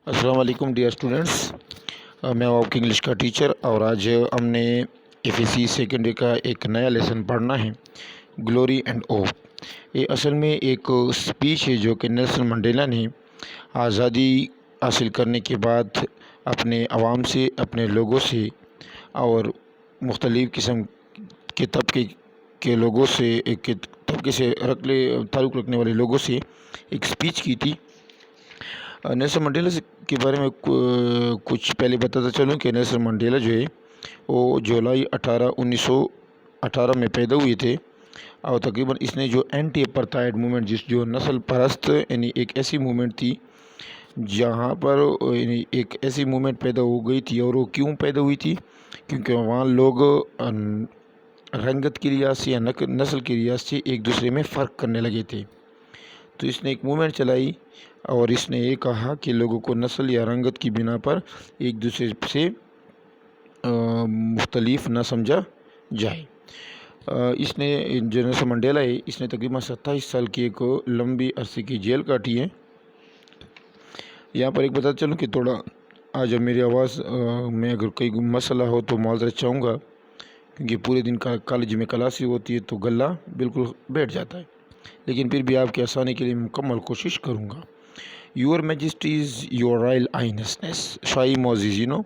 السلام علیکم dear students, میں ہوں آپ کی انگلش کا ٹیچر اور آج ہم نے FSC سیکنڈری کا ایک نیا لیسن پڑھنا ہے، گلوری اینڈ اوپ۔ یہ اصل میں ایک اسپیچ ہے جو کہ نیلسن منڈیلا نے آزادی حاصل کرنے کے بعد اپنے عوام سے، اپنے لوگوں سے اور مختلف قسم کے طبقے کے لوگوں سے، ایک طبقے سے تعلق رکھنے والے لوگوں سے ایک اسپیچ کی تھی۔ نیلسن منڈیلا کے بارے میں کچھ پہلے بتاتا چلوں کہ نیلسن منڈیلا جو ہے وہ جولائی 1918 میں پیدا ہوئے تھے، اور تقریباً اس نے جو اینٹی اپرتھائڈ موومنٹ، جو نسل پرست یعنی ایک ایسی موومنٹ تھی جہاں پر یعنی ایک ایسی موومنٹ پیدا ہو گئی تھی، اور وہ کیوں پیدا ہوئی تھی؟ کیونکہ وہاں لوگ رنگت کی لحاظ سے یا نسل کی لحاظ سے ایک دوسرے میں فرق کرنے لگے تھے، تو اس نے ایک موومنٹ چلائی اور اس نے یہ کہا کہ لوگوں کو نسل یا رنگت کی بنا پر ایک دوسرے سے مختلف نہ سمجھا جائے۔ اس نے جو نیلسن منڈیلا ہے، اس نے تقریباً 27 سال کی ایک لمبی عرصے کی جیل کاٹی ہے۔ یہاں پر ایک بتاتا چلوں کہ تھوڑا آج میری آواز میں اگر کوئی مسئلہ ہو تو معذرت چاہوں گا، کیونکہ پورے دن کالج میں کلاسی ہوتی ہے تو گلا بالکل بیٹھ جاتا ہے، لیکن پھر بھی آپ کی آسانی کے لیے مکمل کوشش کروں گا۔ Your majesty's, your Royal آئینسنس، shahi معززینوں،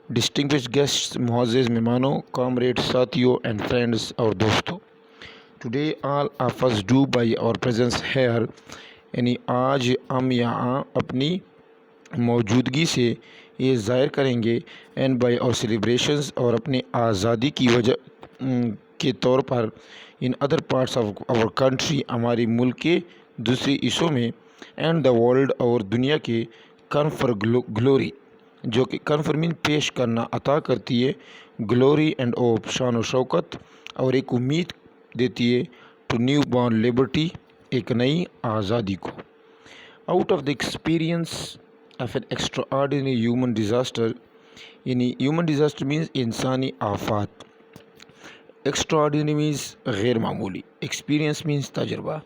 distinguished guests, معزز مہمانوں، کامریڈ ساتھیوں اینڈ فرینڈس اور دوستوں، today all of us do by اور پریزنس ہیئر، یعنی آج ہم یہاں اپنی موجودگی سے یہ ظاہر کریں گے، اینڈ بائی اور سیلیبریشنز، اور اپنے آزادی کی وجہ کے طور پر، in other parts of our country, ہماری ملک کے دوسرے حصوں میں، اینڈ دا ورلڈ اور دنیا کے، کنفر گلوری، جو کہ کنفر مین پیش کرنا، عطا کرتی ہے، گلوری اینڈ اوپ، شان و شوکت، اور ایک امید دیتی ہے، ٹو نیو بارن لبرٹی، ایک نئی آزادی کو۔ Out of the experience of an extra ordinary human disaster, یعنی ہیومن ڈیزاسٹر مینز انسانی آفات، ایکسٹرا آرڈینری مینز غیر معمولی، ایکسپیرئنس مینز تجربہ،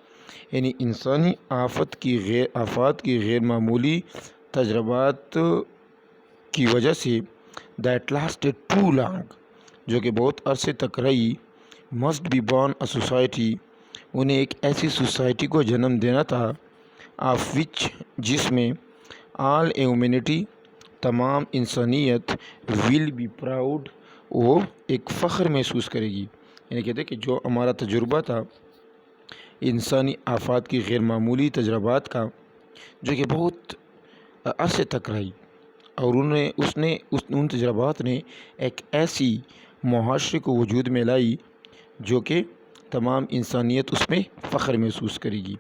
یعنی انسانی آفات کی غیر معمولی تجربات کی وجہ سے، دیٹ لاسٹڈ ٹو لانگ، جو کہ بہت عرصے تک رہی، must be born a society, انہیں ایک ایسی سوسائٹی کو جنم دینا تھا، آف وچ، جس میں، آل ہیومینٹی، تمام انسانیت، ول بی پراؤڈ، وہ ایک فخر محسوس کرے گی۔ یعنی کہتے ہیں کہ جو ہمارا تجربہ تھا انسانی آفات کی غیر معمولی تجربات کا، جو کہ بہت عرصے تک رہی، اور ان تجربات نے ایک ایسی معاشرے کو وجود میں لائی جو کہ تمام انسانیت اس میں فخر محسوس کرے گی۔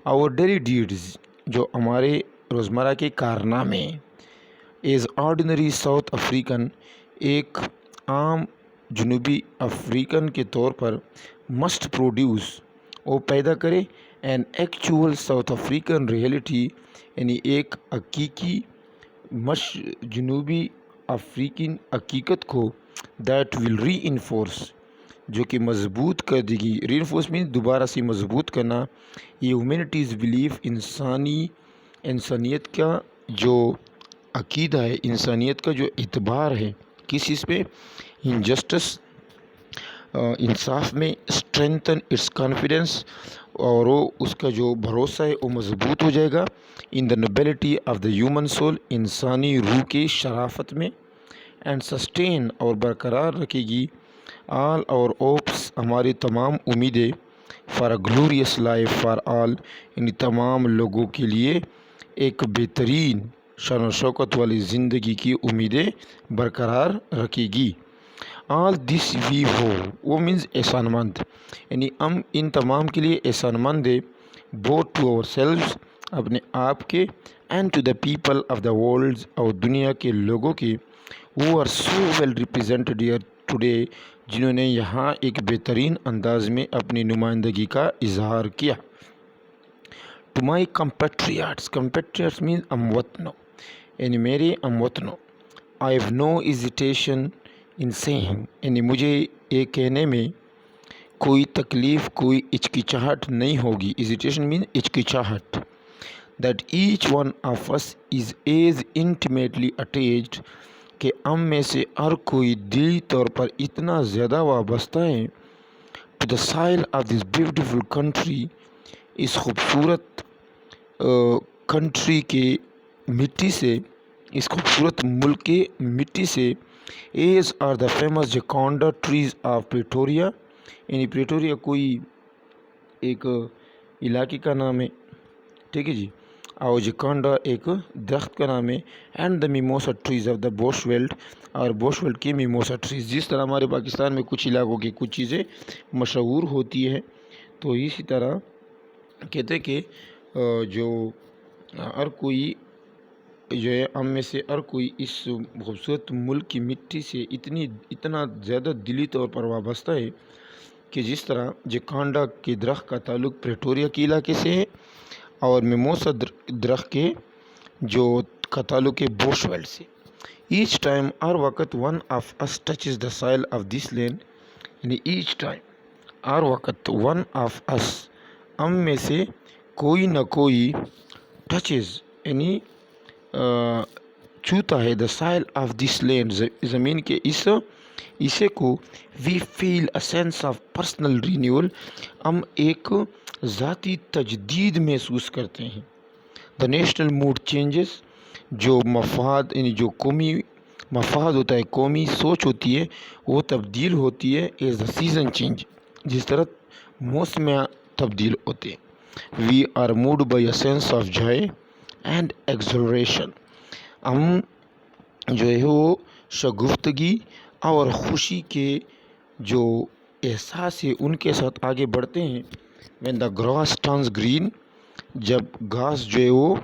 اور ڈیلی ڈیڈز، جو ہمارے روزمرہ کے کارنامے، ایز آرڈینری ساؤتھ افریقن، ایک عام جنوبی افریقن کے طور پر، مسٹ پروڈیوس، وہ پیدا کرے، an actual south African reality, یعنی ایک حقیقی جنوبی افریقن حقیقت کو، دیٹ ول ری انفورس، جو کہ مضبوط کر دے گی، ری انفورس مین دوبارہ سے مضبوط کرنا، یہ ہیومینٹیز بلیف، انسانیت کا جو عقیدہ ہے، انسانیت کا جو اعتبار ہے، کس چیز پہ؟ انجسٹس، انصاف میں، اسٹرینتھن اٹس کانفیڈنس، اور وہ اس کا جو بھروسہ ہے وہ مضبوط ہو جائے گا، in the nobility of the human soul, انسانی روح کی شرافت میں، اینڈ سسٹین، اور برقرار رکھے گی، آل اور اوپس، ہماری تمام امیدیں، for a glorious life for all, یعنی تمام لوگوں کے لیے ایک بہترین شان و شوکت والی زندگی کی امیدیں برقرار رکھے گی۔ آل دس وی وہ مینز احسان مند، یعنی ہم ان تمام کے لیے احسان مند ہے، بوتھ ٹو آور سیلوز، اپنے آپ کے، and to the people of the world, اور دنیا کے لوگوں کے، who are so well represented here today، جنہوں نے یہاں ایک بہترین انداز میں اپنی نمائندگی کا اظہار کیا۔ ٹو مائی compatriots مینز ہم وطنوں، یعنی میرے ہم وطنوں، I have no hesitation in saying، یعنی مجھے یہ کہنے میں کوئی تکلیف، کوئی ہچکچاہٹ نہیں ہوگی، hesitation مین ہچکچاہٹ، that each one of us is as intimately attached کہ ہم میں سے ہر کوئی دلی طور پر اتنا زیادہ وابستہ ہے to the soil of this beautiful country، اس خوبصورت کنٹری کے مٹی سے، اس خوبصورت ملک کے مٹی سے، as are the famous jacaranda trees of Pretoria, یعنی پریٹوریا کوئی ایک علاقے کا نام ہے، ٹھیک ہے جی، اور جیکانڈا ایک درخت کا نام ہے، and the mimosa trees of the bushveld, اور بوش ویلڈ کے میموسا ٹریز۔ جس طرح ہمارے پاکستان میں کچھ علاقوں کی کچھ چیزیں مشہور ہوتی ہیں، تو اسی طرح کہتے ہیں کہ جو ہر کوئی جو ہے ہم میں سے ہر کوئی اس خوبصورت ملک کی مٹی سے اتنا زیادہ دلی طور پر وابستہ ہے کہ جس طرح جیکانڈا کے درخت کا تعلق پریٹوریا کے علاقے سے ہے، اور میموسا درخت کے جو کا تعلق ہے بوش ویلڈ سے۔ ایچ ٹائم، ہر وقت ون آف اس ٹچز دا سائل آف دس لینڈ، یعنی ایچ ٹائم، ہر وقت ون آف اس، ہم میں سے کوئی نہ کوئی ٹچز یعنی چھوتا ہے دا سائل آف دس لینڈ، زمین کے اسے کو، we feel a sense of personal renewal, ہم ایک ذاتی تجدید محسوس کرتے ہیں۔ دا نیشنل موڈ چینجز، جو مفاد یعنی جو قومی مفاد ہوتا ہے، قومی سوچ ہوتی ہے، وہ تبدیل ہوتی ہے ایز دا سیزن چینج، جس طرح موسمیاں تبدیل ہوتے ہیں۔ We are moved by a sense of joy and acceleration, ہم جو ہے وہ شگفتگی اور خوشی کے جو احساس ہے ان کے ساتھ آگے بڑھتے ہیں۔ when the grass turns green، جب گھاس جو ہے وہ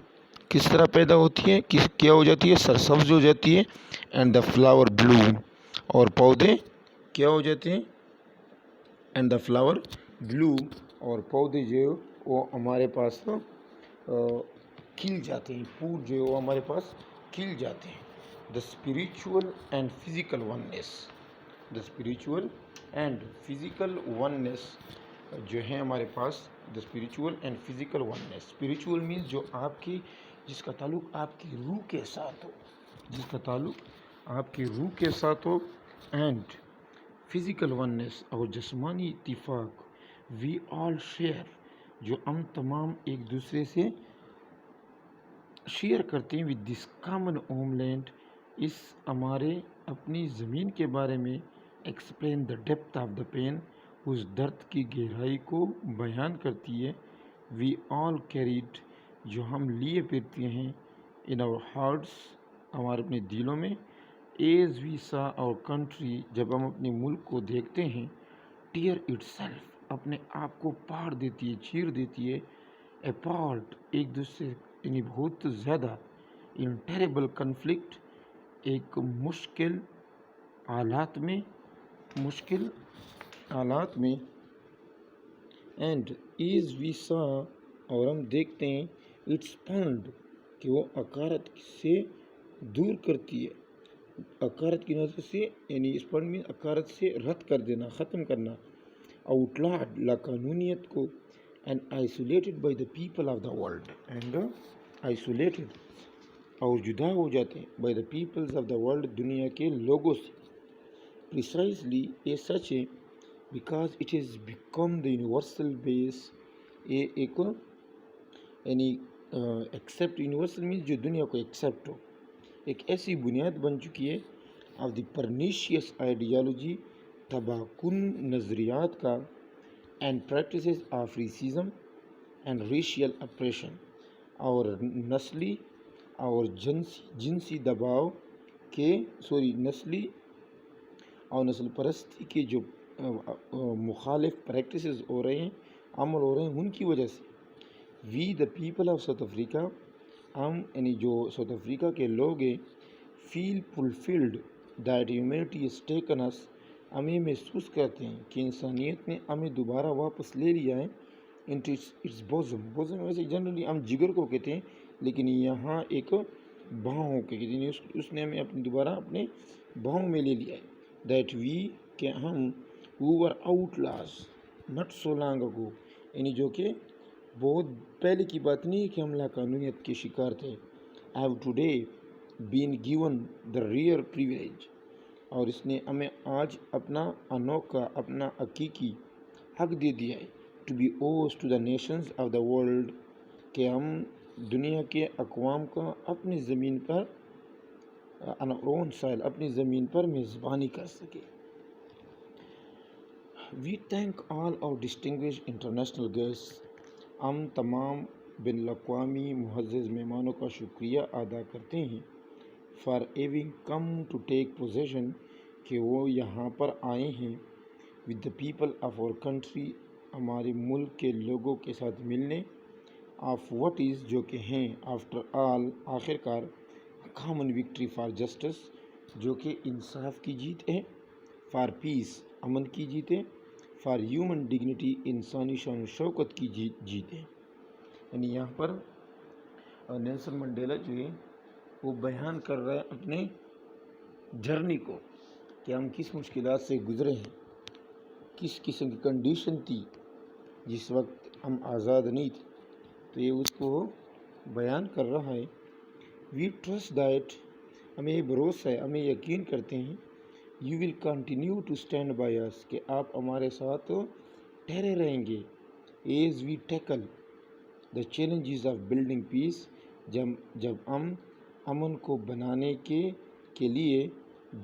کس طرح پیدا ہوتی ہے، کیا ہو جاتی ہے، سرسبز ہو جاتی ہے، اینڈ دا فلاور بلوم، اور پودے کیا ہو جاتے ہیں، اینڈ دا فلاور بلوم، اور پودے جو ہے وہ ہمارے پاس کھل جاتے ہیں، پھول جو ہے وہ ہمارے پاس کھل جاتے ہیں۔ The spiritual and physical oneness, the spiritual and physical oneness جو ہے ہمارے پاس، the spiritual and physical oneness, spiritual means جو آپ کی، جس کا تعلق آپ کی روح کے ساتھ ہو، جس کا تعلق آپ کی روح کے ساتھ ہو، اینڈ فزیکل وننیس، اور جسمانی اتفاق، وی آل شیئر، جو ہم تمام ایک دوسرے سے شیئر کرتے ہیں، with this common homeland, اس ہمارے اپنی زمین کے بارے میں، explain the depth of the pain, اس درد کی گہرائی کو بیان کرتی ہے، وی آل کیریڈ، جو ہم لیے پھرتے ہیں، ان آور ہارٹس، ہمارے اپنے دلوں میں، ایز وی سا آور کنٹری، جب ہم اپنے ملک کو دیکھتے ہیں، ٹیئر اٹ سیلف، اپنے آپ کو پاڑ دیتی ہے، چیر دیتی ہے، اپارٹ، ایک دوسرے یعنی بہت زیادہ، ان ٹیریبل کنفلکٹ، ایک مشکل حالات میں، اینڈ ایز وی سا، اور ہم دیکھتے ہیں، اٹس پانڈ، کہ وہ عقارت سے دور کرتی ہے، عقارت کی نظر سے، یعنی اس پانڈ میں عقارت سے رد کر دینا، ختم کرنا، آؤٹلاڈ، لاقانونیت کو، and isolated by the people of the world, and isolated, اور جدا ہو جاتے ہیں، by the peoples of the world, دنیا کے لوگوں سے، پریسائزلی اے سچ ہے، because it has become the universal base, یہ ایک یعنی ایکسیپٹ، یونیورسل مینس جو دنیا کو ایکسیپٹ ہو، ایک ایسی بنیاد بن چکی ہے، آف دی پرنیشیس آئیڈیالوجی، تباہ کن نظریات کا، and practices of racism and racial oppression, اور نسلی اور جنسی دباؤ کے نسلی اور نسل پرستی کے جو مخالف پریکٹسز ہو رہے ہیں، عمل ہو رہے ہیں، ان کی وجہ سے، we the people of South Africa, ہم یعنی جو ساؤتھ افریقہ کے لوگ ہیں، feel fulfilled that humanity has taken us, ہمیں محسوس کرتے ہیں کہ انسانیت نے ہمیں دوبارہ واپس لے لیا ہے، انٹو اٹس بوزم، بوزم ویسے جنرلی ہم جگر کو کہتے ہیں، لیکن یہاں ایک باہوں کے کہتے ہیں، اس نے ہمیں دوبارہ اپنے باہوں میں لے لیا ہے، دیٹ وی، کہ ہم، who were outlaws not so long ago، یعنی جو کہ بہت پہلے کی بات نہیں ہے کہ ہم لاقانونیت کے شکار تھے. I have today been given the rare privilege, اور اس نے ہمیں آج اپنا انوکھا اپنا حقیقی حق دے دیا ہے to be host to the nations of the world, کہ ہم دنیا کے اقوام کا اپنی زمین پر on our own soil اپنی زمین پر میزبانی کر سکے. We thank all our distinguished international guests. ہم تمام بین الاقوامی معزز مہمانوں کا شکریہ ادا کرتے ہیں for having come to take possession، کہ وہ یہاں پر آئے ہیں with the people of our country، ہمارے ملک کے لوگوں کے ساتھ ملنے of what is، جو کہ ہیں after all، آخر کار common victory for justice، جو کہ انصاف کی جیت ہے، for peace، امن کی جیت ہے، for human dignity، انسانی شان و شوکت کی جیت ہے. یعنی یہاں پر نیلسن منڈیلا جو ہے وہ بیان کر رہا ہے اپنے جرنی کو، کہ ہم کس مشکلات سے گزرے ہیں، کس قسم کی کنڈیشن تھی جس وقت ہم آزاد نہیں تھے، تو یہ اس کو بیان کر رہا ہے. وی ٹرسٹ دیٹ، ہمیں یہ بھروسہ ہے، ہمیں یقین کرتے ہیں، you will continue to stand by us, کہ آپ ہمارے ساتھ ٹھہرے رہیں گے. As we tackle the challenges of building peace, جب ہم امن کو بنانے کے لیے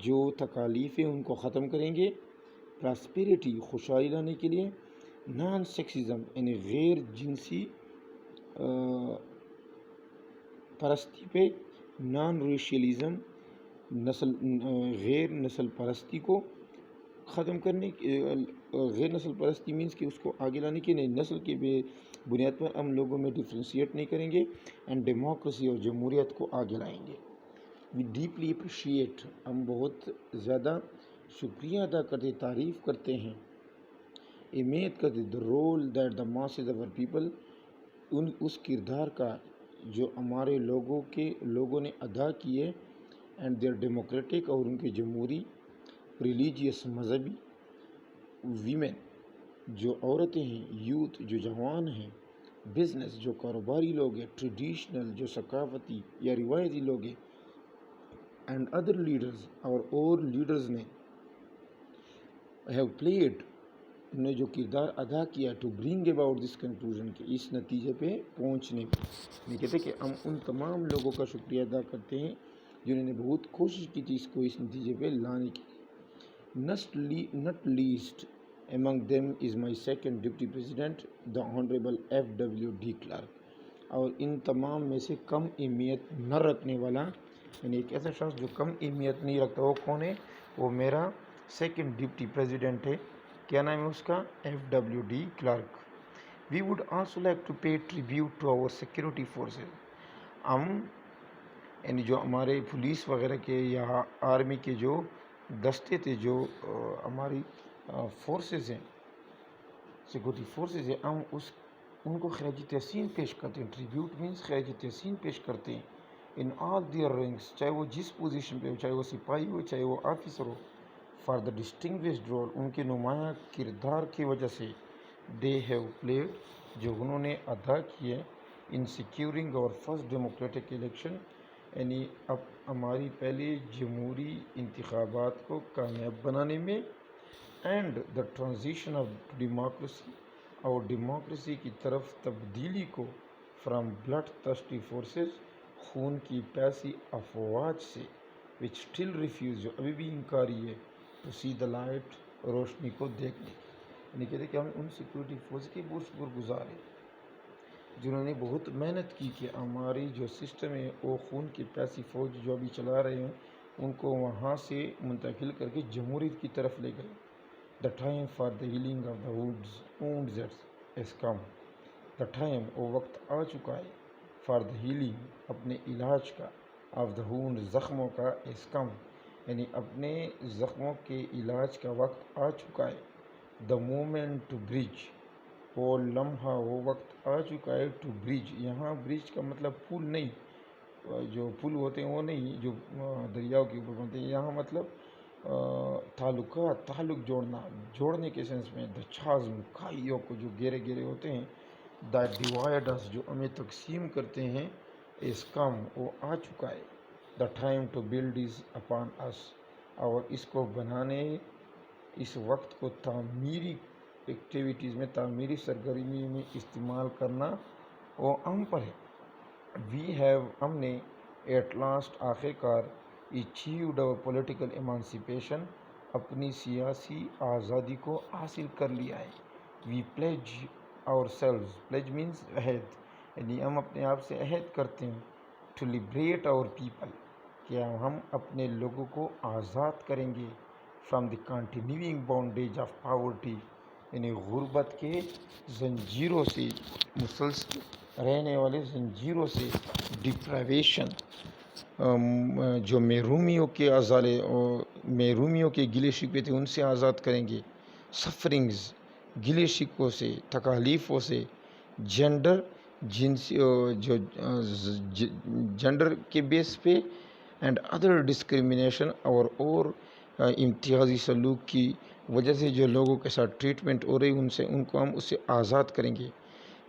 جو تکالیف ہیں ان کو ختم کریں گے. پراسپیریٹی، خوشحالی لانے کے لیے. نان سیکسزم، یعنی غیر جنسی پرستی پہ. نان ریشیلزم، غیر نسل پرستی کو ختم کرنے، غیر نسل پرستی مینس کہ اس کو آگے لانے کے لیے نسل کے بنیاد پر ہم لوگوں میں ڈفرینشیٹ نہیں کریں گے. اینڈ ڈیموکریسی، اور جمہوریت کو آگے لائیں گے. وی ڈیپلی اپریشیٹ، ہم بہت زیادہ شکریہ ادا کرتے، تعریف کرتے ہیں، اہمیت کرتے the role that the masses of our people، اس کردار کا جو ہمارے لوگوں نے ادا کیے. اینڈ دیئر ڈیموکریٹک، اور ان کے جمہوری، ریلیجیس، مذہبی. ویمن، جو عورتیں ہیں. یوتھ، جو جوان ہیں. بزنس، جو کاروباری لوگ ہیں. ٹریڈیشنل، جو ثقافتی یا روایتی لوگ ہیں. اینڈ ادر لیڈرز، اور لیڈرز نے ہیو پلیڈ، نے جو کردار ادا کیا to bring about this conclusion, کے اس نتیجے پہ پہنچنے پہ. یہ کہتے ہیں کہ ہم ان تمام لوگوں کا شکریہ ادا کرتے ہیں جنہوں نے بہت کوشش کی تھی اس نتیجے پہ لانے کی. not least among them is my second deputy president, the honorable FWD Clark. اور ان تمام میں سے کم اہمیت نہ رکھنے والا، یعنی ایک ایسا شخص جو کم اہمیت نہیں رکھتا، وہ کون ہے؟ وہ میرا سیکنڈ ڈپٹی پریزیڈنٹ ہے. کیا نام ہے اس کا؟ FWD Clark. We would also like to pay tribute to our security forces. ہم یعنی جو ہمارے پولیس وغیرہ کے یا آرمی کے جو دستے تھے، جو ہماری فورسز ہیں، سیکورٹی فورسز ہیں، ہم ان کو خراج تحسین پیش کرتے ہیں. ٹریبیوٹ مینس خراج تحسین پیش کرتے ہیں. ان آل دیئر رینکس، چاہے وہ جس پوزیشن پہ ہو، چاہے وہ سپاہی ہو، چاہے وہ آفیسر ہو. فار دا ڈسٹنگوشڈ رول، ان کے نمایاں کردار کی وجہ سے. دے ہیو پلیڈ، جو انہوں نے ادا کیے. ان سیکیورنگ اور فرسٹ ڈیموکریٹک الیکشن، یعنی اب ہماری پہلے جمہوری انتخابات کو کامیاب بنانے میں. And the transition of democracy, اور ڈیموکریسی کی طرف تبدیلی کو. فرام بلڈ تھرسٹی فورسز، خون کی پیاسی افواج سے. وچ اسٹل ریفیوز، جو ابھی بھی انکاری ہے. ٹو سی دا لائٹ، روشنی کو دیکھنے. یعنی کہتے کہ ہم ان سیکورٹی فورس کے بہت شکر گزار ہیں جنہوں نے بہت محنت کی کہ ہماری جو سسٹم ہے وہ خون کی پیاسی فوج جو ابھی چلا رہے ہیں ان کو وہاں سے منتقل کر کے جمہوریت کی طرف لے گئے. The time for the healing of the wounds has come. The time, وہ وقت آ چکا ہے. فار دا ہیلنگ، اپنے علاج کا. آف دا وونڈ، زخموں کا. ہیز کم، یعنی اپنے زخموں کے علاج کا وقت آ چکا ہے. دا مومنٹ ٹو برج، وہ لمحہ، وہ وقت آ چکا ہے. ٹو برج، یہاں برج کا مطلب پل نہیں، جو پل ہوتے ہیں وہ نہیں جو دریاؤں کے اوپر بنتے ہیں. یہاں مطلب تعلق جوڑنے کے سینس میں. دا چھازم، کھائیوں کو جو گہرے ہوتے ہیں دیٹ ڈیوائڈ اس، جو ہمیں تقسیم کرتے ہیں، از کم، وہ آ چکا ہے. The time to build is upon us, اور اس کو بنانے، اس وقت کو تعمیری ایکٹیویٹیز میں، تعمیری سرگرمی میں استعمال کرنا وہ ہم پر ہے. وی ہیو، ہم نے، ایٹ لاسٹ، آخر کار، اچیوڈ اور پولیٹیکل ایمانسیپیشن، اپنی سیاسی آزادی کو حاصل کر لیا ہے. We pledge ourselves, pledge means عہد، یعنی ہم اپنے آپ سے عہد کرتے ہیں، ٹو لبریٹ آور پیپل، کہ ہم اپنے لوگوں کو آزاد کریں گے، from the continuing bondage of poverty, یعنی غربت کے زنجیروں سے، مسلسل رہنے والے زنجیروں سے، ڈپرائیویشن، جو محرومیوں کے ازالے، محرومیوں کے گلے شکوے تھے ان سے آزاد کریں گے، سفرنگز، گلے شکووں سے، تکالیفوں سے، جینڈر، جنسی، جو جینڈر کے بیس پہ، اینڈ ادر ڈسکریمنیشن، اور امتیازی سلوک کی وجہ سے جو لوگوں کے ساتھ ٹریٹمنٹ ہو رہی ان کو ہم اس سے آزاد کریں گے.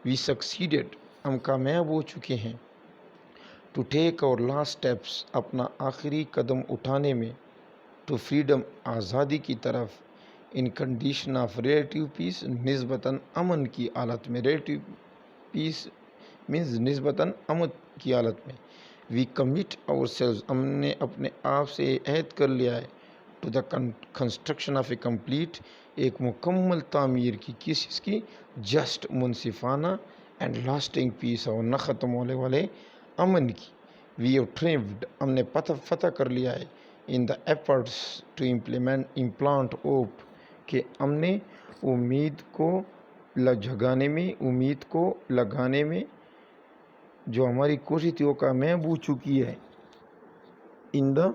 وی سکسیڈیڈ، ہم کامیاب ہو چکے ہیں، ٹو ٹیک اور لاسٹ اسٹیپس، اپنا آخری قدم اٹھانے میں، ٹو فریڈم، آزادی کی طرف، ان کنڈیشن آف ریلیٹیو پیس، نسبتاً امن کی حالت میں. ریلیٹیو پیس مینز نسبتاً امن کی حالت میں. وی کمٹ آور سیلوز، ہم نے اپنے آپ سے عہد کر لیا ہے، to the construction of a complete, ایک مکمل تعمیر کی، کس چیز کی؟ جسٹ، منصفانہ، اینڈ لاسٹنگ پیس، اور نہ ختم ہونے والے امن کی. وی ہیو ٹریوڈ، ہم نے فتح کر لیا ہے، in the efforts to implant hope, کہ ہم نے امید کو جگانے میں، امید کو لگانے میں، جو ہماری کوشش تھی وہ کامیاب ہو چکی ہے. In the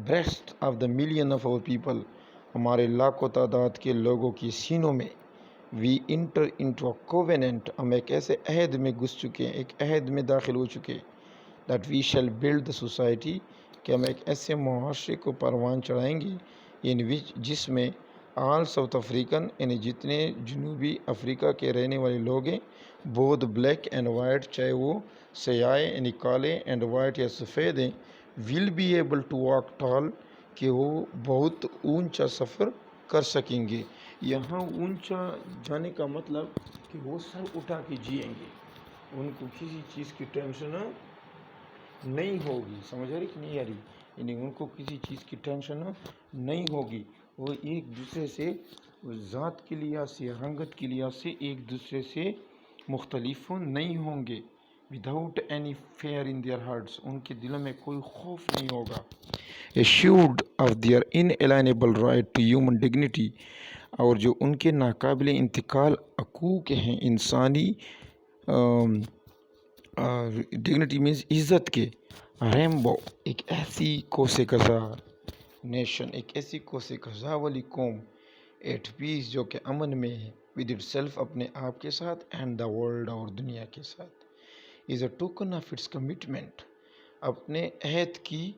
breast of the millions of our people, ہمارے لاکھوں تعداد کے لوگوں کی سینوں میں. We enter into a covenant, ہم ایک ایسے عہد میں گھس چکے ہیں، ایک عہد میں داخل ہو چکے، that we shall build the society, کہ ہم ایک ایسے معاشرے کو پروان چڑھائیں گے، ان وچ، جس میں، آل ساؤتھ افریقن، یعنی جتنے جنوبی افریقہ کے رہنے والے لوگ ہیں، بہت بلیک اینڈ وائٹ، چاہے وہ سیاہ یعنی کالے، اینڈ وائٹ یا سفید ہیں، will be able to walk tall, کہ وہ بہت اونچا سفر کر سکیں گے. یہاں اونچا جانے کا مطلب کہ وہ سر اٹھا کے جئیں گے، ان کو کسی چیز کی ٹینشن نہیں ہوگی. سمجھ آ رہی کہ نہیں آ رہی؟ یعنی ان کو کسی چیز کی ٹینشن نہیں ہوگی. وہ ایک دوسرے سے، ذات کے لحاظ سے، رنگت کے لحاظ سے ایک دوسرے سے مختلف نہیں ہوں گے. Without any fear in their hearts, ان کے دلوں میں کوئی خوف نہیں ہوگا. Assured of their inalienable right to human dignity, اور جو ان کے ناقابل انتقال حقوق ہیں انسانی، ڈگنیٹی مینس عزت کے. ریمبو، ایک ایسی کوسے قزا نیشن، ایک ایسی کوسے قزا والی قوم، ایٹ پیس، جو کہ امن میں ہے، ود اٹ سیلف، اپنے آپ کے ساتھ، اینڈ دا ورلڈ، اور دنیا کے ساتھ. As a token of its commitment, اپنے عہد کی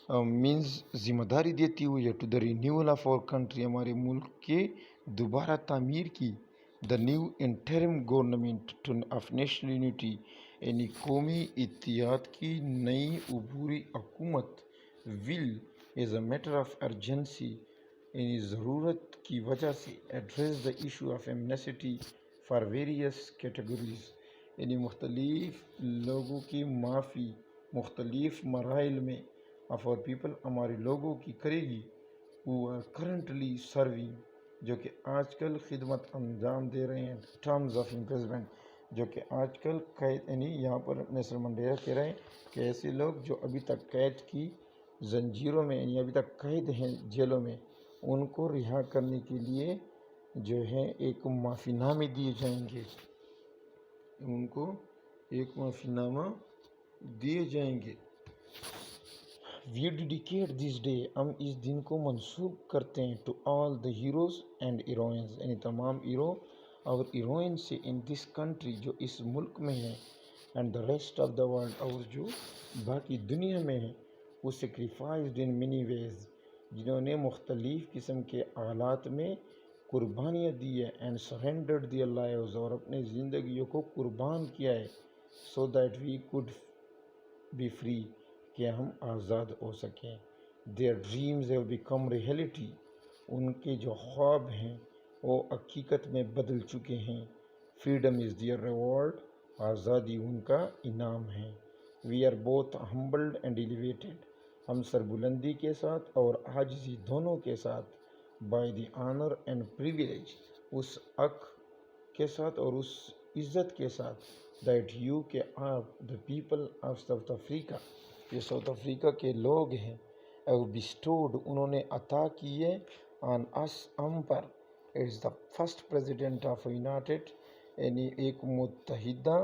مینز ذمہ داری دیتی ہوئی ہے، to the renewal of our country, ہمارے ملک کے دوبارہ تعمیر کی. The new interim government of national unity, یعنی قومی اتحاد کی نئی عبوری حکومت، will, as a matter of urgency, یعنی ضرورت کی وجہ سے، address the issue of amnesty for various categories, یعنی مختلف لوگوں کی معافی مختلف مراحل میں، آف اور پیپل، ہمارے لوگوں کی کرے گی. who are currently serving، جو کہ آج کل خدمت انجام دے رہے ہیں، ٹرمز آف امپریزمنٹ، جو کہ آج کل قید، یعنی یہاں پر نیلسن منڈیلا کہہ رہے ہیں کہ ایسے لوگ جو ابھی تک قید کی زنجیروں میں، یعنی ابھی تک قید ہیں جیلوں میں، ان کو رہا کرنے کے لیے جو ہے ایک معافی نامے دیے جائیں گے، ان کو ایک معافی نامہ دیے جائیں گے. وی ڈیڈیکیٹ دس ڈے، ہم اس دن کو منسوب کرتے ہیں، to all the heroes and heroines, یعنی تمام ہیرو اور ہیروئن سے، ان دس کنٹری، جو اس ملک میں ہیں، and the rest of the world, اور جو باقی دنیا میں ہیں، وہ سیکریفائزڈ ان مینی ویز، جنہوں نے مختلف قسم کے آلات میں قربانیاں دی ہے اینڈ سرینڈرڈ دیئر لائفز اور اپنے زندگیوں کو قربان کیا ہے so that we could be free کہ ہم آزاد ہو سکیں. Their dreams have become reality ان کے جو خواب ہیں وہ حقیقت میں بدل چکے ہیں. فریڈم از دیئر ریوارڈ آزادی ان کا انعام ہے. We are both humbled and elevated ہم سربلندی کے ساتھ اور عاجزی دونوں کے ساتھ by the honour and privilege اس حق کے ساتھ اور اس عزت کے ساتھ دیٹ یو کہ آپ دا پیپل آف ساؤتھ افریقہ یہ ساؤتھ افریقہ کے لوگ ہیں او بیسٹوڈ انہوں نے عطا کیے آن اس ہم پر it's the first president of united یعنی ایک متحدہ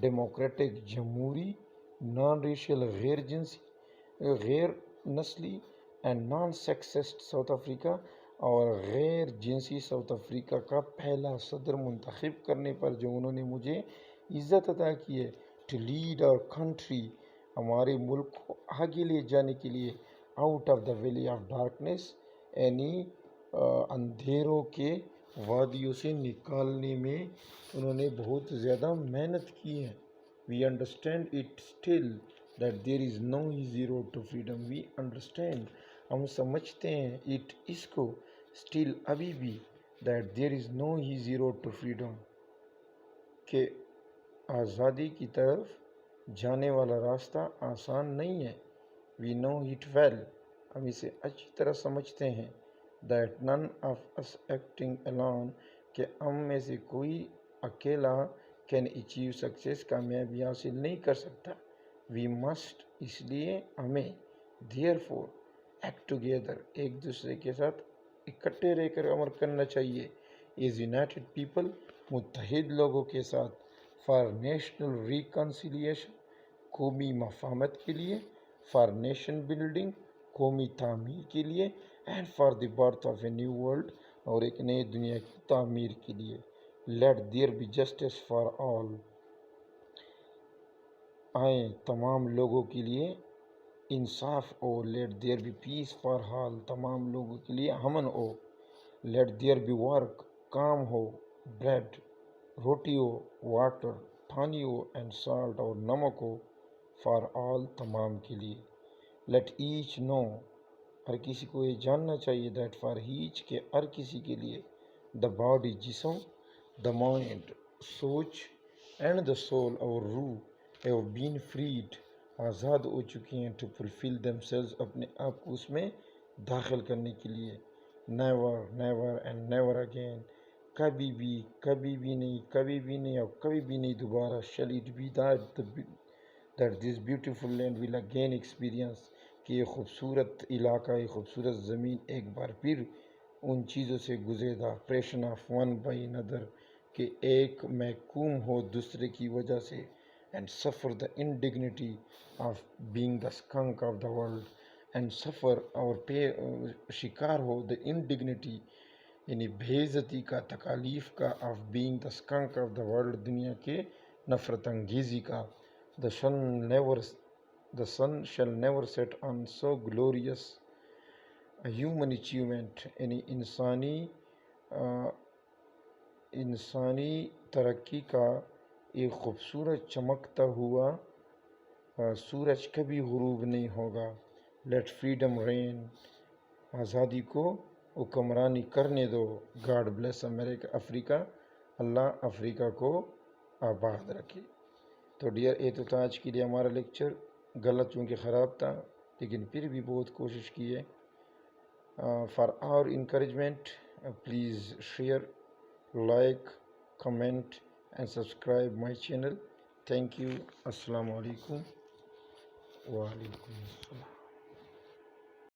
ڈیموکریٹک جمہوری نان ریشل غیر جنسی غیر نسلی and non sexist South Africa اور غیر جنسی ساؤتھ افریقہ کا پہلا صدر منتخب کرنے پر جو انہوں نے مجھے عزت عطا کی ہے ٹو لیڈ اور کنٹری ہمارے ملک کو آگے لے جانے کے لیے out of the valley of darkness یعنی اندھیروں کے وادیوں سے نکالنے میں انہوں نے بہت زیادہ محنت کی ہے. We understand it still that there is no easy road to freedom. We understand ہم سمجھتے ہیں اٹ اس کو اسٹل ابھی بھی that there is no easy road to freedom کہ آزادی کی طرف جانے والا راستہ آسان نہیں ہے. وی نو اٹ ویل ہم اسے اچھی طرح سمجھتے ہیں that none of us acting alone کہ ہم میں سے کوئی اکیلا کین اچیو سکسیس کامیابی حاصل نہیں کر سکتا. وی مسٹ اس لیے ہمیں دیئر فور ایکٹ ٹوگیدر ایک دوسرے کے ساتھ اکٹھے رہ کر عمل کرنا چاہیے. ایز یونائٹڈ پیپل متحد لوگوں کے ساتھ فار نیشنل ریکنسیلیشن قومی مفاہمت کے لیے فار نیشن بلڈنگ قومی تعمیر کے لیے and for the birth of a new world اور ایک نئی دنیا کی تعمیر کے لیے. Let there be justice for all آئیں تمام لوگوں کے لیے انصاف ہو. Let there be peace for all تمام لوگوں کے لیے امن ہو. لیٹ دیئر بی ورک کام ہو بریڈ روٹی ہو واٹر پانی ہو اینڈ سالٹ اور نمک ہو فار آل تمام کے لیے. لیٹ ایچ نو ہر کسی کو یہ جاننا چاہیے دیٹ فار ایچ کہ ہر کسی کے لیے دا باڈی جسم دا مائنڈ سوچ اینڈ دا سول اور روح ہیو بین فریڈ آزاد ہو چکی ہیں ٹو فلفل دیم سیلز اپنے آپ کو اس میں داخل کرنے کے لیے. Never never and never again کبھی بھی نہیں کبھی بھی نہیں اور کبھی بھی نہیں دوبارہ shall it be that this beautiful land will again experience کہ یہ خوبصورت علاقہ یہ خوبصورت زمین ایک بار پھر ان چیزوں سے گزرے دا پریشن آف ون بائی ندر کہ ایک محکوم ہو دوسرے کی وجہ سے and suffer the indignity of being the skunk of the world and suffer اور شکار ہو دا انڈگنیٹی یعنی بے عزتی کا تکالیف کا of being the skunk of the world دنیا کے نفرت انگیزی کا. The sun shall never set on so glorious a human achievement یعنی انسانی ترقی کا ایک خوبصورت چمکتا ہوا سورج کبھی غروب نہیں ہوگا. لیٹ فریڈم رین آزادی کو حکمرانی کرنے دو. گاڈ بلیس امریکہ افریقہ اللہ افریقہ کو آباد رکھے. تو ڈیئر یہ تو تھا آج کے لیے ہمارا لیکچر. غلط چونکہ خراب تھا لیکن پھر بھی بہت کوشش کی ہے. For our encouragement please share like comment and subscribe my channel. Thank you. السلام علیکم وعلیکم السلام.